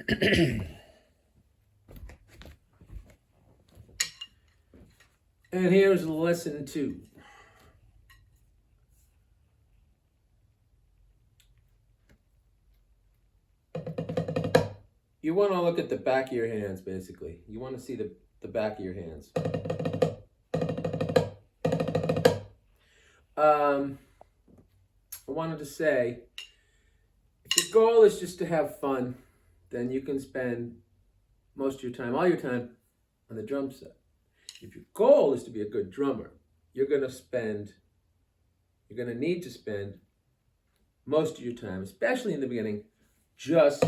And here's lesson 2. You want to look at the back of your hands, basically. You want to see the back of your hands. I wanted to say, if your goal is just to have fun, then you can spend most of your time, all your time, on the drum set. If your goal is to be a good drummer, you're going to need to spend most of your time, especially in the beginning, just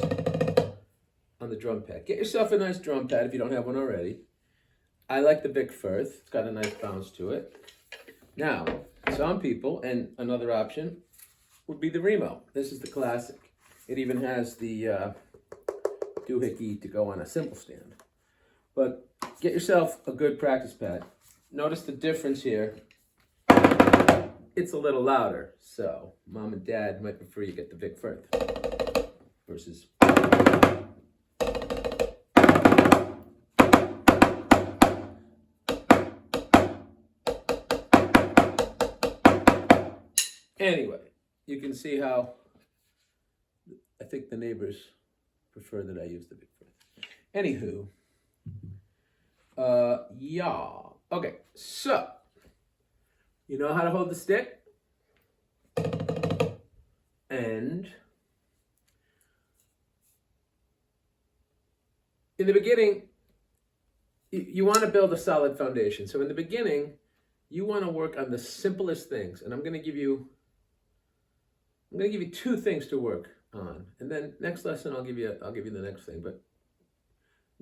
on the drum pad. Get yourself a nice drum pad if you don't have one already. I like the Vic Firth. It's got a nice bounce to it. Now, some people, and another option would be the Remo. This is the classic. It even has the doohickey to go on a simple stand. But get yourself a good practice pad. Notice the difference here. It's a little louder, so mom and dad might prefer you get the Vic Firth versus. Anyway, you can see how I think the neighbors prefer that I use the Vic Firth. Anywho, yeah. Okay, so you know how to hold the stick? And in the beginning, you want to build a solid foundation. So in the beginning, you want to work on the simplest things. And I'm going to give you 2 things to work on. And then next lesson, I'll give you the next thing. But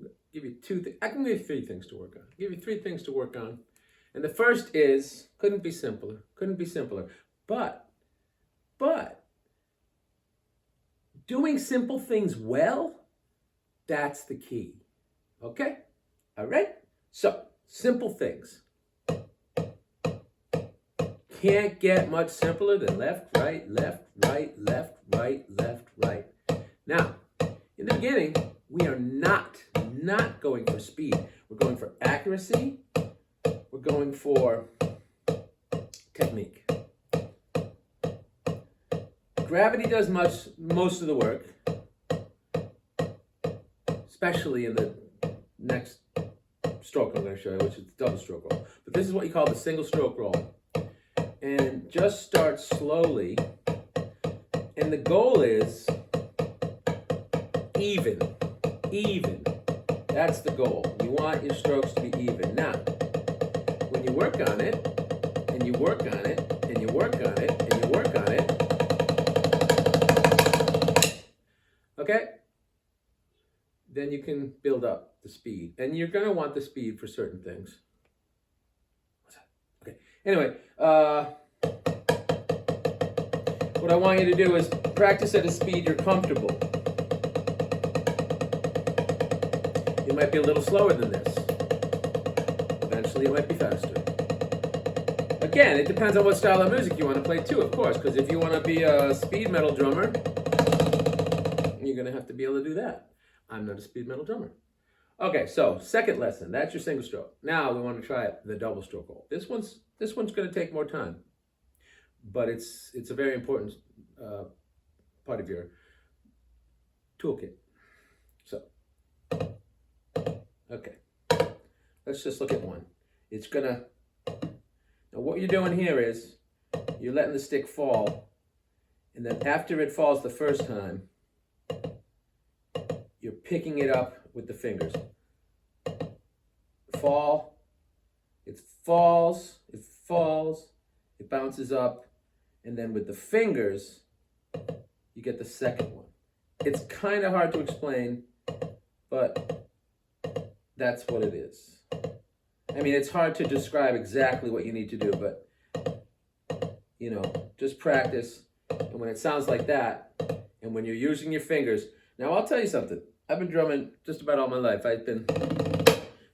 I'll give you 2 things. I can give you 3 things to work on. I'll give you 3 things to work on. And the first is, couldn't be simpler. But doing simple things well, that's the key. Okay? All right? So, simple things. Can't get much simpler than left, right, left, right, left, right, left, right. Now, in the beginning, we are not going for speed. We're going for accuracy. We're going for technique. Gravity does most of the work, especially in the next stroke I'm going to show you, which is the double stroke roll. But this is what you call the single stroke roll. And just start slowly. And the goal is even. That's the goal. You want your strokes to be even. Now, when you work on it, and you work on it, and you work on it, and you work on it, okay? Then you can build up the speed. And you're going to want the speed for certain things. What's that? Okay. Anyway, what I want you to do is practice at a speed you're comfortable. You might be a little slower than this. Eventually, it might be faster. Again, it depends on what style of music you want to play too, of course, because if you want to be a speed metal drummer, you're going to have to be able to do that. I'm not a speed metal drummer. Okay, so second lesson, that's your single stroke. Now we want to try the double stroke roll. This one's going to take more time, but it's a very important part of your toolkit. So, okay, let's just look at one. Now what you're doing here is you're letting the stick fall, and then after it falls the first time, you're picking it up with the fingers. Fall, it falls, it bounces up, and then with the fingers, you get the second one. It's kind of hard to explain, but that's what it is. I mean, it's hard to describe exactly what you need to do, but, just practice. And when it sounds like that, and when you're using your fingers, now I'll tell you something. I've been drumming just about all my life. I've been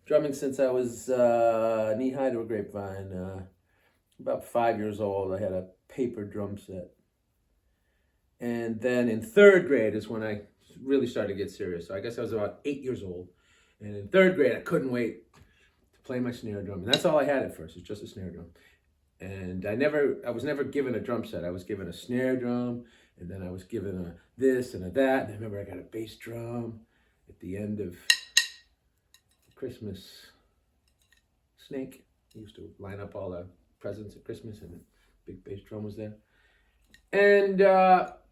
drumming since I was knee-high to a grapevine. About 5 years old, I had a paper drum set. And then in 3rd grade is when I really started to get serious. So I guess I was about 8 years old. And in third grade, I couldn't wait to play my snare drum. And that's all I had at first, it's just a snare drum. And I was never given a drum set. I was given a snare drum, and then I was given a this and a that. And I remember I got a bass drum at the end of Christmas snake. I used to line up all the presents at Christmas, and the big bass drum was there. And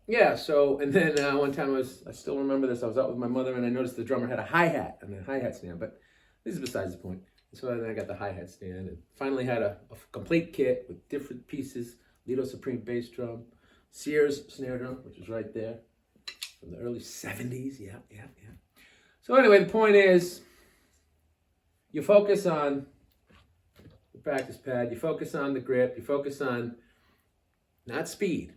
yeah, so, and then one time I still remember this, I was out with my mother, and I noticed the drummer had a hi-hat and a hi-hat stand, but this is besides the point. So then I got the hi-hat stand, and finally had a complete kit with different pieces, Lido Supreme bass drum, Sears snare drum, which is right there, from the early 70s, yeah. So anyway, the point is, you focus on the practice pad, you focus on the grip, you focus on not speed.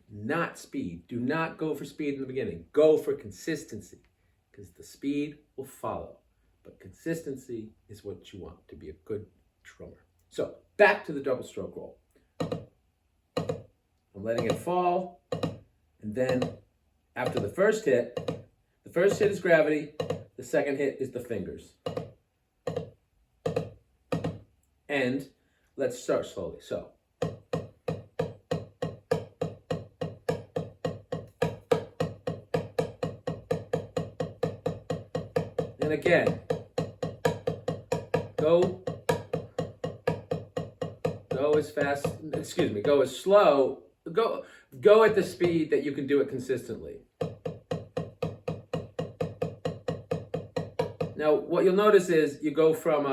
Do not go for speed in the beginning. Go for consistency, because the speed will follow. But consistency is what you want to be a good drummer. So back to the double stroke roll. I'm letting it fall, and then after the first hit is gravity, the second hit is the fingers. And let's start slowly. So. And again, go as fast, go as slow, go at the speed that you can do it consistently. Now, what you'll notice is you go from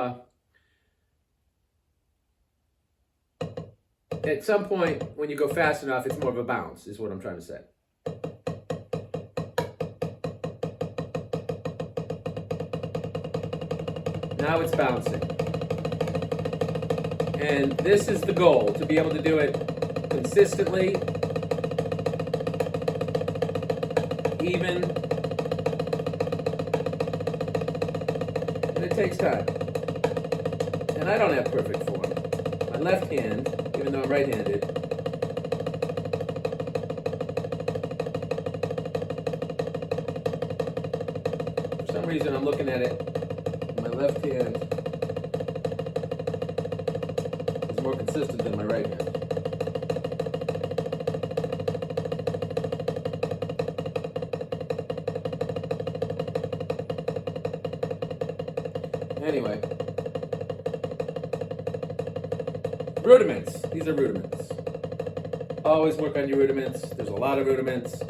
at some point when you go fast enough, it's more of a bounce, is what I'm trying to say. Now it's bouncing. And this is the goal, to be able to do it consistently, even, and it takes time. And I don't have perfect form. My left hand, even though I'm right-handed, for some reason I'm looking at it, my left hand is more consistent than my right hand. Anyway, rudiments. These are rudiments. Always work on your rudiments. There's a lot of rudiments.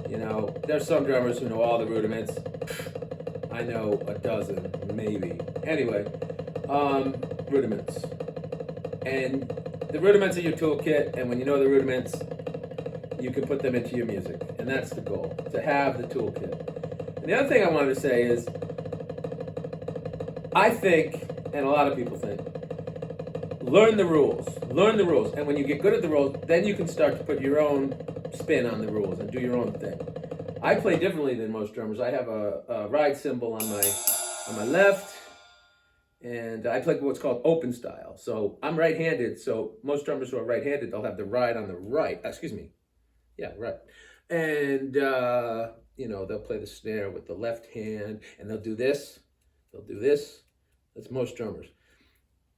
You know, there's some drummers who know all the rudiments. I know a dozen, maybe. Anyway, rudiments. And the rudiments are your toolkit, and when you know the rudiments, you can put them into your music. And that's the goal, to have the toolkit. And the other thing I wanted to say is, I think, and a lot of people think, learn the rules. And when you get good at the rules, then you can start to put your own spin on the rules and do your own thing. I play differently than most drummers. I have a ride cymbal on my left, and I play what's called open style. So I'm right-handed, so most drummers who are right-handed, they'll have the ride on the right. Right. And, you know, they'll play the snare with the left hand, and they'll do this. That's most drummers.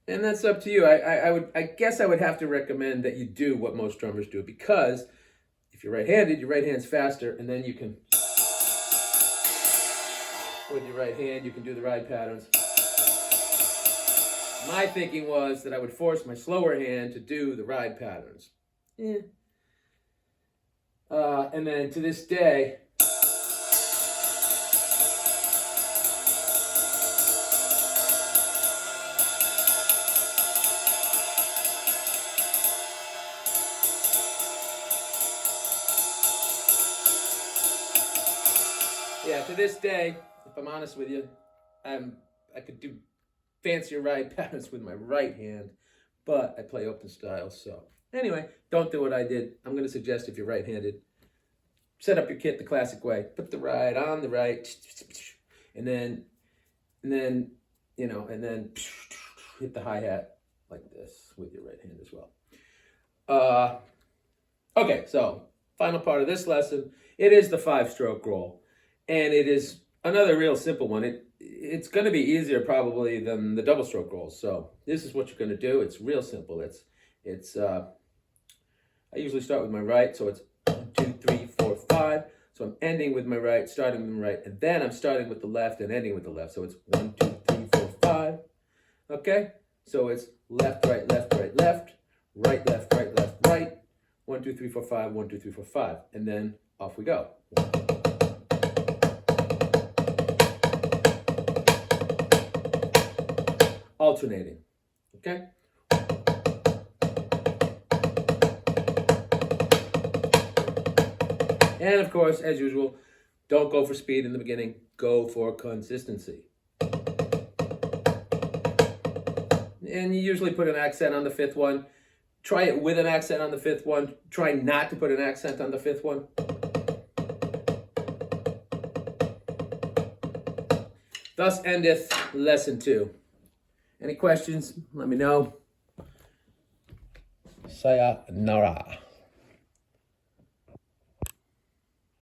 And that's up to you. I guess I would have to recommend that you do what most drummers do, because if you're right-handed, your right hand's faster, and then you can, with your right hand, you can do the ride patterns. My thinking was that I would force my slower hand to do the ride patterns. And then to this day, if I'm honest with you, I could do fancier ride patterns with my right hand, but I play open style. So anyway, don't do what I did. I'm going to suggest, if you're right-handed, set up your kit the classic way. Put the ride on the right, and then hit the hi-hat like this with your right hand as well. Okay, so final part of this lesson, it is the 5-stroke roll. And it is another real simple one. It's going to be easier probably than the double stroke rolls. So this is what you're going to do. It's real simple. I usually start with my right, so it's 1, 2, 3, 4, 5. So I'm ending with my right, starting with my right, and then I'm starting with the left and ending with the left. So it's 1, 2, 3, 4, 5. Okay? So it's left, right, left, right, left, right, left, right, left, right. 1, 2, 3, 4, 5, 1, 2, 3, 4, 5. And then off we go. Alternating. Okay? And of course, as usual, don't go for speed in the beginning. Go for consistency. And you usually put an accent on the fifth one. Try it with an accent on the fifth one. Try not to put an accent on the fifth one. Thus endeth lesson 2. Any questions? Let me know. Sayonara.